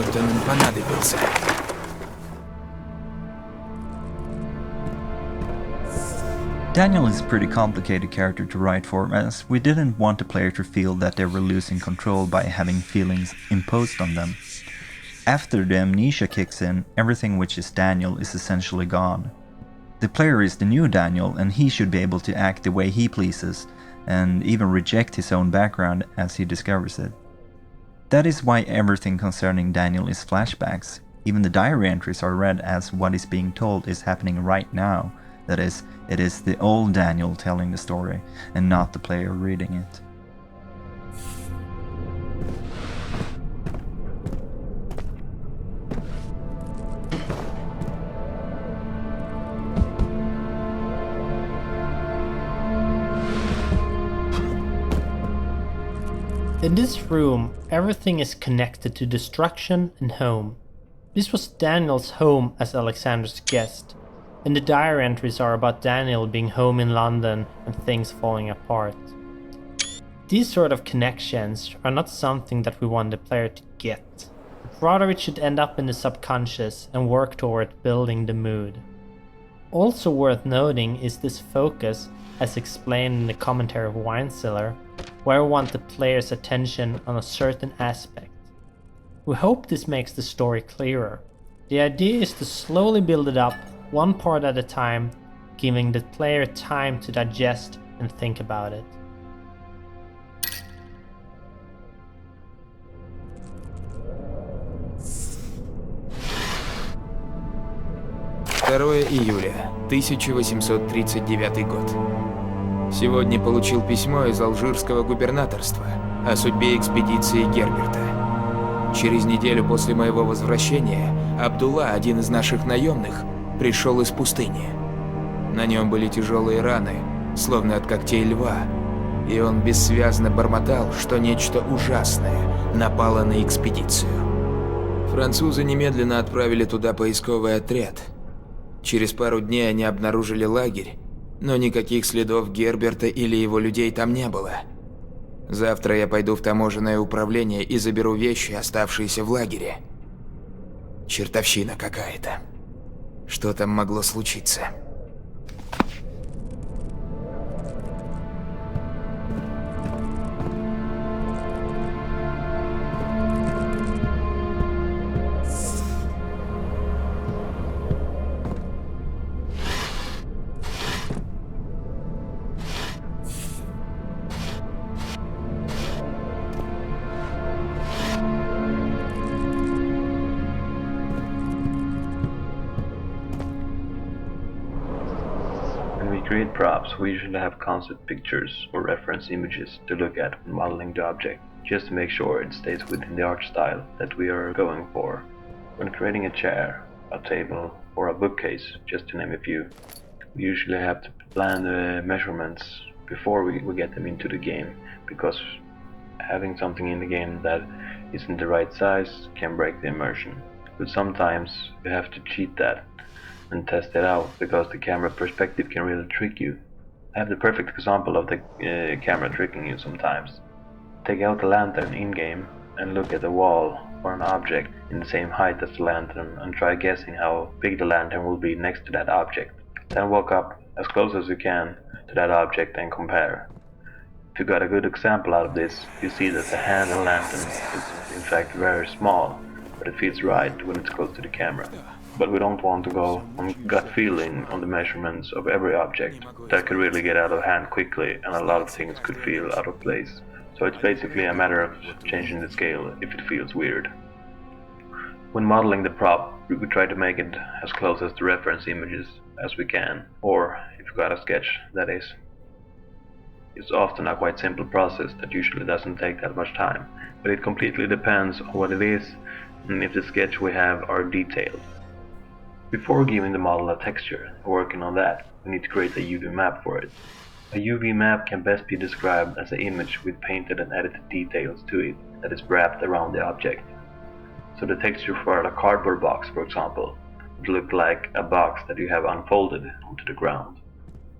черт он им понадобился? Daniel is a pretty complicated character to write for, as we didn't want the player to feel that they were losing control by having feelings imposed on them. After the amnesia kicks in, everything which is Daniel is essentially gone. The player is the new Daniel, and he should be able to act the way he pleases, and even reject his own background as he discovers it. That is why everything concerning Daniel is flashbacks. Even the diary entries are read as what is being told is happening right now. That is, it is the old Daniel telling the story, and not the player reading it. In this room, everything is connected to destruction and home. This was Daniel's home as Alexander's guest, and the diary entries are about Daniel being home in London and things falling apart. These sort of connections are not something that we want the player to get. Rather, it should end up in the subconscious and work toward building the mood. Also worth noting is this focus, as explained in the commentary of Winecellar, where we want the player's attention on a certain aspect. We hope this makes the story clearer. The idea is to slowly build it up, one part at a time, giving the player time to digest and think about it. Второе июля, 1839 год. Сегодня получил письмо из алжирского губернаторства о судьбе экспедиции Герберта. Через неделю после моего возвращения Абдулла, один из наших наемных, пришел из пустыни. На нем были тяжелые раны, словно от когтей льва, и он бессвязно бормотал, что нечто ужасное напало на экспедицию. Французы немедленно отправили туда поисковый отряд. Через пару дней они обнаружили лагерь, но никаких следов Герберта или его людей там не было. Завтра я пойду в таможенное управление и заберу вещи, оставшиеся в лагере. Чертовщина какая-то. Что там могло случиться? When we create props, we usually have concept pictures or reference images to look at when modeling the object, just to make sure it stays within the art style that we are going for. When creating a chair, a table, or a bookcase, just to name a few, we usually have to plan the measurements before we get them into the game, because having something in the game that isn't the right size can break the immersion. But sometimes you have to cheat that and test it out, because the camera perspective can really trick you. I have the perfect example of the camera tricking you sometimes. Take out the lantern in-game and look at the wall or an object in the same height as the lantern and try guessing how big the lantern will be next to that object. Then walk up as close as you can to that object and compare. If you got a good example out of this, you see that the handle lantern is in fact very small, but it feels right when it's close to the camera. But we don't want to go on gut feeling on the measurements of every object. That could really get out of hand quickly, and a lot of things could feel out of place. So it's basically a matter of changing the scale if it feels weird. When modeling the prop, we try to make it as close as the reference images as we can, or if you've got a sketch, that is. It's often a quite simple process that usually doesn't take that much time, but it completely depends on what it is and if the sketch we have are detailed. Before giving the model a texture and working on that, we need to create a UV map for it. A UV map can best be described as an image with painted and edited details to it that is wrapped around the object. So the texture for a cardboard box, for example, would look like a box that you have unfolded onto the ground.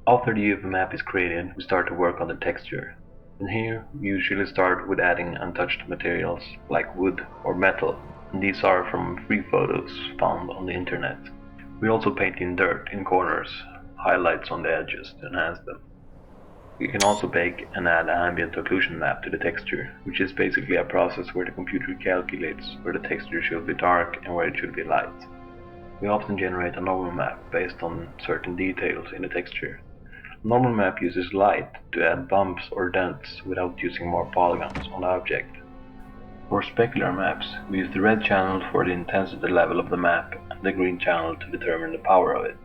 After the UV map is created, we start to work on the texture. And here, we usually start with adding untouched materials like wood or metal. and these are from free photos found on the internet. We also paint in dirt in corners, highlights on the edges to enhance them. We can also bake and add an ambient occlusion map to the texture, which is basically a process where the computer calculates where the texture should be dark and where it should be light. We often generate a normal map based on certain details in the texture. A normal map uses light to add bumps or dents without using more polygons on the object. For specular maps, we use the red channel for the intensity level of the map and the green channel to determine the power of it.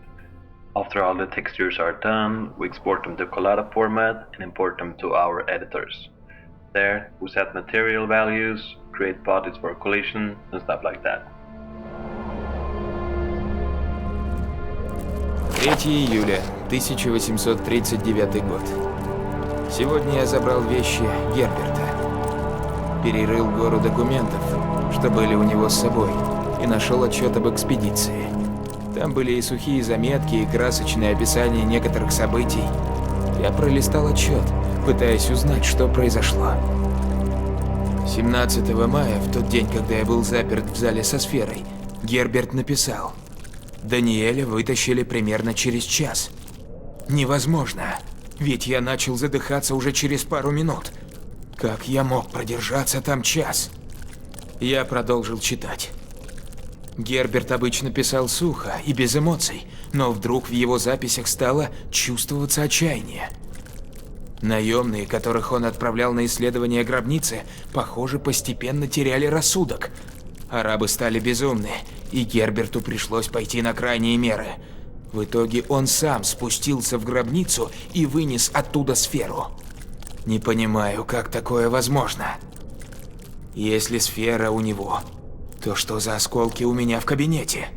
After all the textures are done, we export them to collada format and import them to our editors. There, we set material values, create bodies for collision and stuff like that. 3 июля 1839 год. Сегодня я забрал вещи Герберта. Перерыл гору документов, что были у него с собой, и нашел отчет об экспедиции. Там были и сухие заметки, и красочные описания некоторых событий. Я пролистал отчет, пытаясь узнать, что произошло. 17 мая, в тот день, когда я был заперт в зале со сферой, Герберт написал: «Даниэля вытащили примерно через час». Невозможно, ведь я начал задыхаться уже через пару минут. Как я мог продержаться там час? Я продолжил читать. Герберт обычно писал сухо и без эмоций, но вдруг в его записях стало чувствоваться отчаяние. Наемные, которых он отправлял на исследование гробницы, похоже, постепенно теряли рассудок. Арабы стали безумны, и Герберту пришлось пойти на крайние меры. В итоге он сам спустился в гробницу и вынес оттуда сферу. Не понимаю, как такое возможно. Если сфера у него, то что за осколки у меня в кабинете?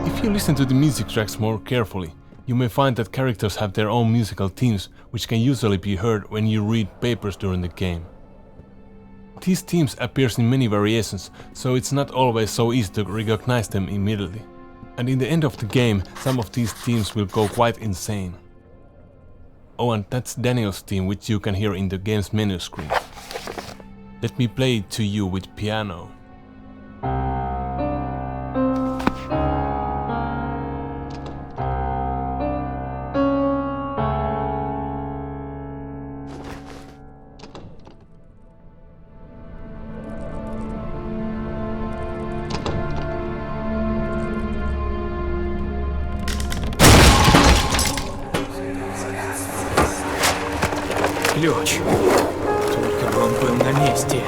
If you listen to the music tracks more carefully, you may find that characters have their own musical themes, which can usually be heard when you read papers during the game. These themes appear in many variations, so it's not always so easy to recognize them immediately. And in the end of the game, some of these themes will go quite insane. Oh, and that's Daniel's theme, which you can hear in the game's menu screen. Let me play it to you with piano. Ключ. Только бы он был на месте.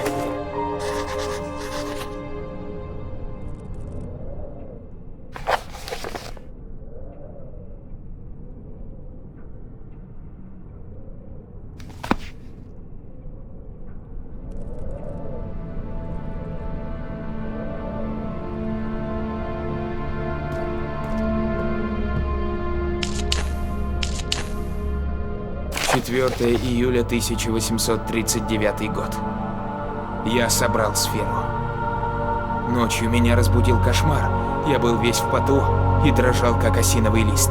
«4 июля 1839 год. Я собрал сферу. Ночью меня разбудил кошмар. Я был весь в поту и дрожал, как осиновый лист.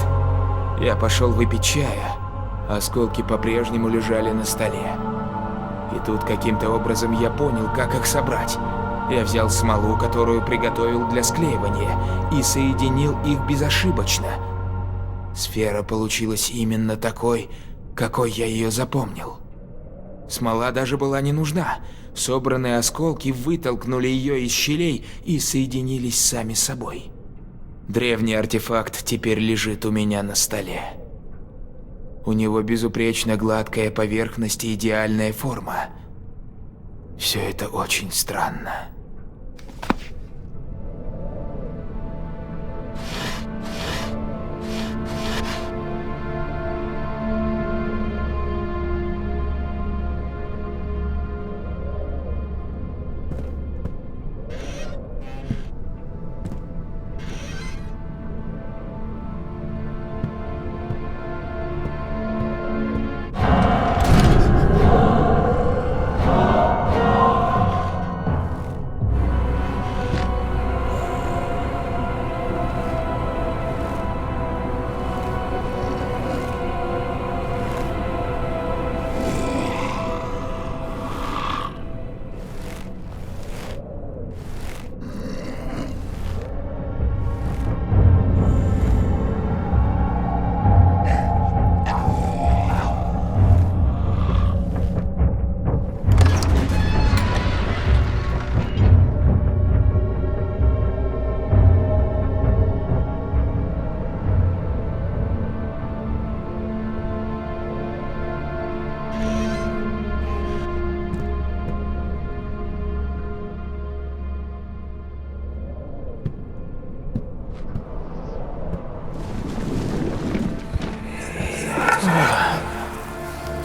Я пошел выпить чая. Осколки по-прежнему лежали на столе. И тут каким-то образом я понял, как их собрать. Я взял смолу, которую приготовил для склеивания, и соединил их безошибочно. Сфера получилась именно такой, какой я ее запомнил. Смола даже была не нужна. Собранные осколки вытолкнули ее из щелей и соединились сами собой. Древний артефакт теперь лежит у меня на столе. У него безупречно гладкая поверхность и идеальная форма. Все это очень странно.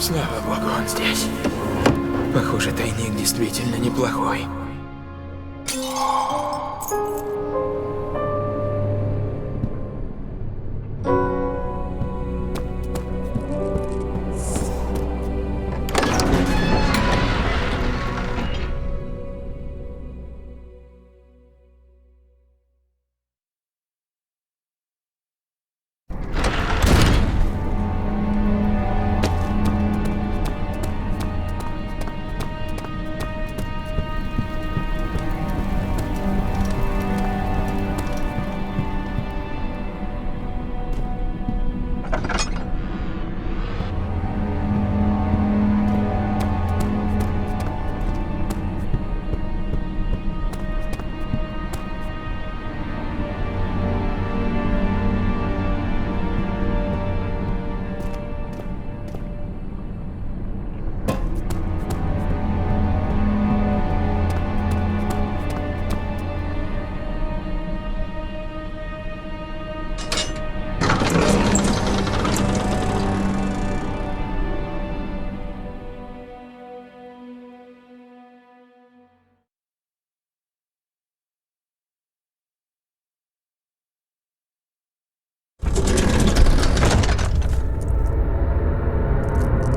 Слава богу, он здесь. Похоже, тайник действительно неплохой.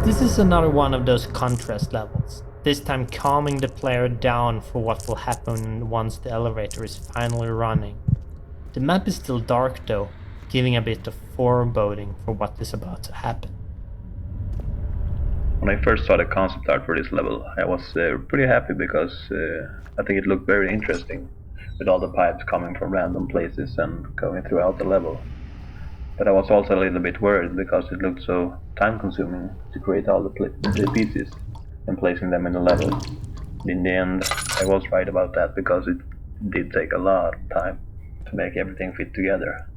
This is another one of those contrast levels, this time calming the player down for what will happen once the elevator is finally running. The map is still dark though, giving a bit of foreboding for what is about to happen. When I first saw the concept art for this level, I was pretty happy because I think it looked very interesting, with all the pipes coming from random places and going throughout the level. But I was also a little bit worried because it looked so time-consuming to create all the pieces and placing them in the level. In the end, I was right about that because it did take a lot of time to make everything fit together.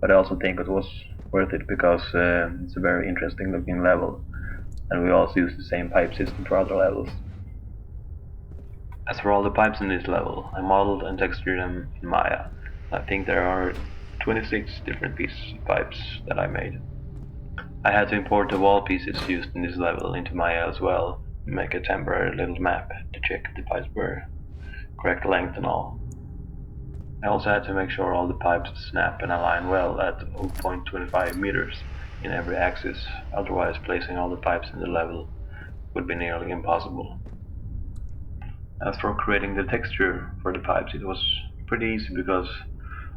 But I also think it was worth it because it's a very interesting looking level, and we also use the same pipe system for other levels. As for all the pipes in this level, I modeled and textured them in Maya. I think there are 26 different pieces of pipes that I made. I had to import the wall pieces used in this level into Maya as well, and make a temporary little map to check if the pipes were correct length and all. I also had to make sure all the pipes snap and align well at 0.25 meters in every axis, otherwise placing all the pipes in the level would be nearly impossible. As for creating the texture for the pipes, it was pretty easy because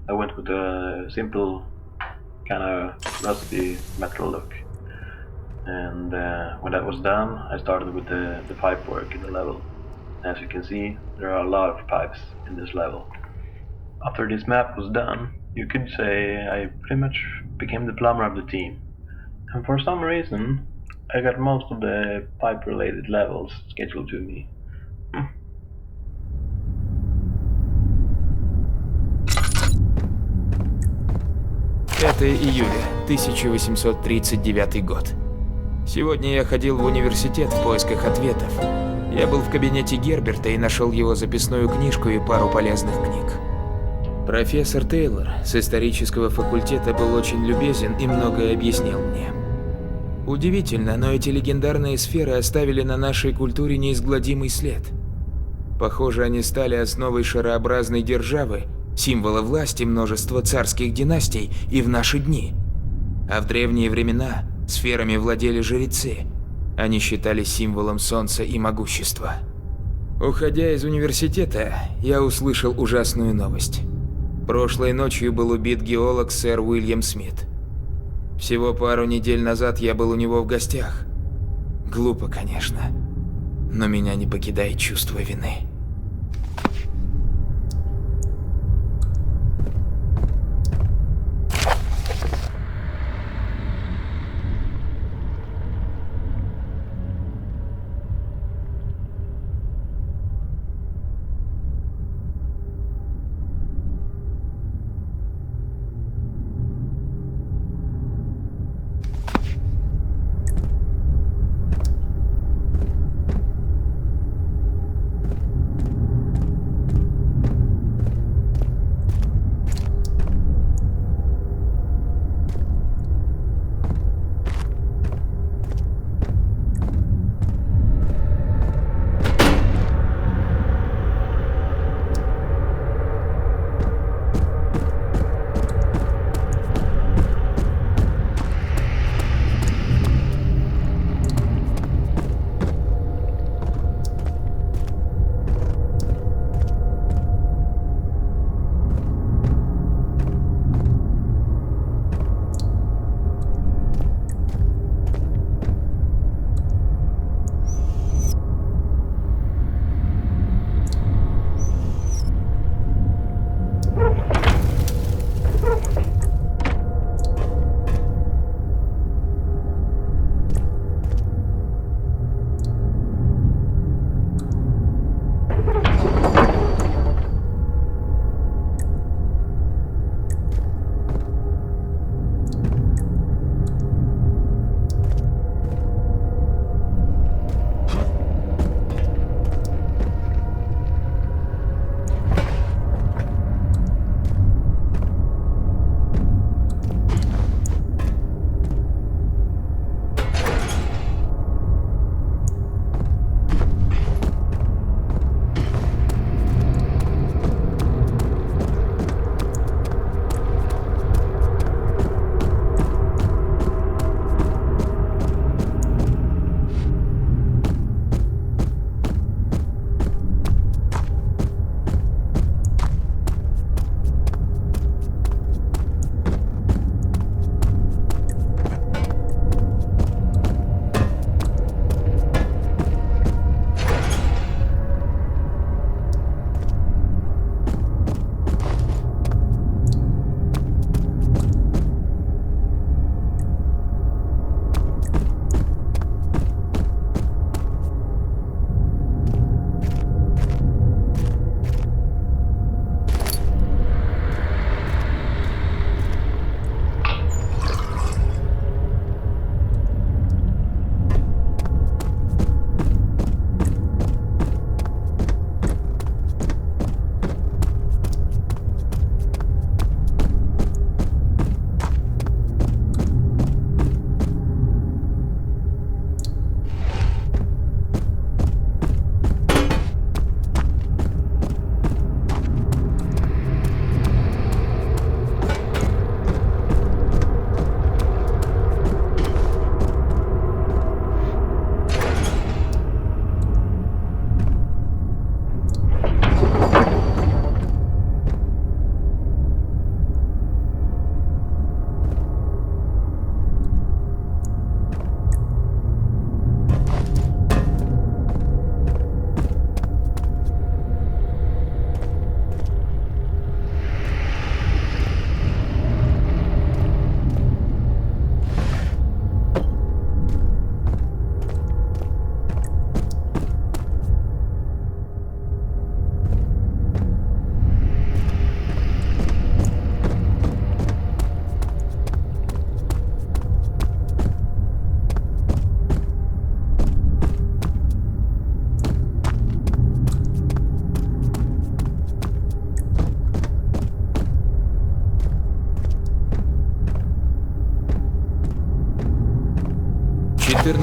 I went with a simple, kinda rusty metal look. And when that was done, I started with the pipe work in the level. As you can see, there are a lot of pipes in this level. After this map was done, you could say I pretty much became the plumber of the team. And for some reason, I got most of the pipe-related levels scheduled to me. 5 июля 1839 год. Сегодня я ходил в университет в поисках ответов. Я был в кабинете Герберта и нашел его записную книжку и пару полезных книг. Профессор Тейлор с исторического факультета был очень любезен и многое объяснил мне. Удивительно, но эти легендарные сферы оставили на нашей культуре неизгладимый след. Похоже, они стали основой шарообразной державы, символа власти множества царских династий и в наши дни. А в древние времена сферами владели жрецы. Они считались символом солнца и могущества. Уходя из университета, я услышал ужасную новость. Прошлой ночью был убит геолог сэр Уильям Смит. Всего пару недель назад я был у него в гостях. Глупо, конечно, но меня не покидает чувство вины.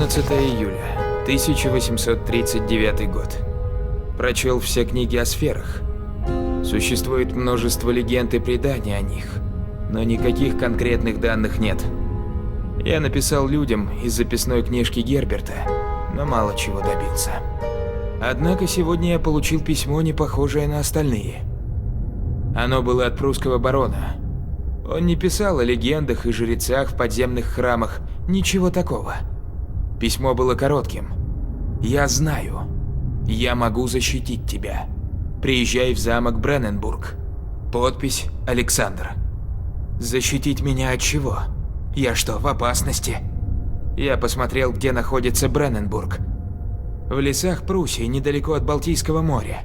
14 июля, 1839 год. Прочел все книги о сферах. Существует множество легенд и преданий о них, но никаких конкретных данных нет. Я написал людям из записной книжки Герберта, но мало чего добился. Однако сегодня я получил письмо, не похожее на остальные. Оно было от прусского барона. Он не писал о легендах и жрецах в подземных храмах, ничего такого. Письмо было коротким. «Я знаю. Я могу защитить тебя. Приезжай в замок Бренненбург». Подпись «Александр». Защитить меня от чего? Я что, в опасности? Я посмотрел, где находится Бренненбург. В лесах Пруссии, недалеко от Балтийского моря.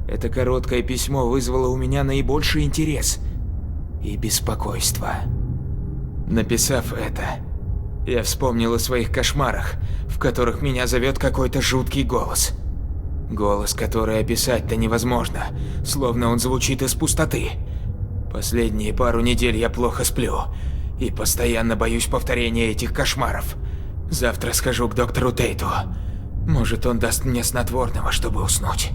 Это короткое письмо вызвало у меня наибольший интерес и беспокойство. Написав это, я вспомнил о своих кошмарах, в которых меня зовет какой-то жуткий голос. Голос, который описать-то невозможно, словно он звучит из пустоты. Последние пару недель я плохо сплю и постоянно боюсь повторения этих кошмаров. Завтра схожу к доктору Тейту. Может, он даст мне снотворного, чтобы уснуть.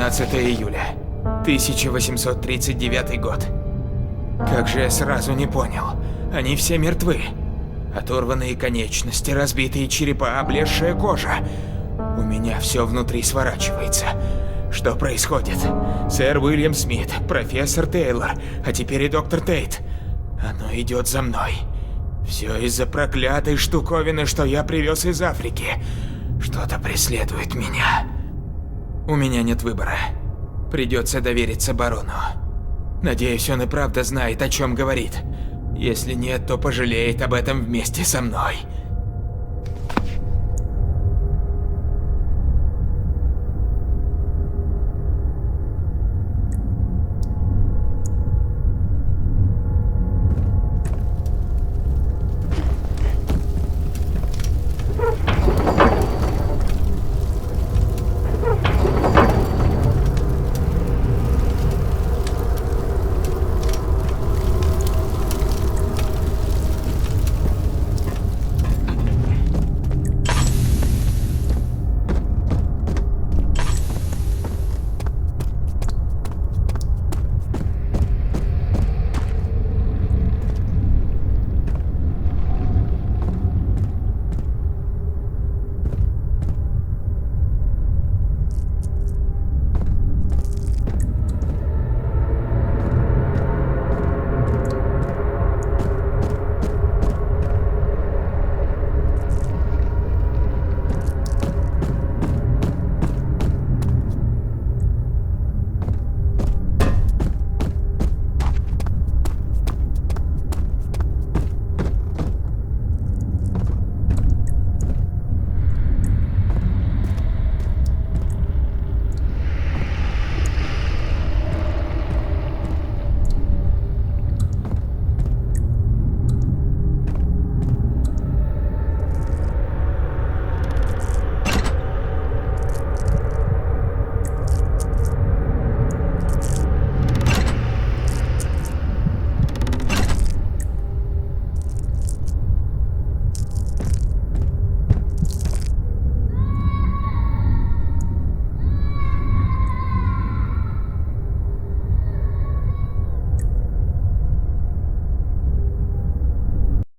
12 июля, 1839 год. Как же я сразу не понял, они все мертвы. Оторванные конечности, разбитые черепа, облезшая кожа. У меня все внутри сворачивается. Что происходит? Сэр Уильям Смит, профессор Тейлор, а теперь и доктор Тейт. Оно идет за мной. Все из-за проклятой штуковины, что я привез из Африки. Что-то преследует меня. У меня нет выбора. Придется довериться барону. Надеюсь, он и правда знает, о чем говорит. Если нет, то пожалеет об этом вместе со мной.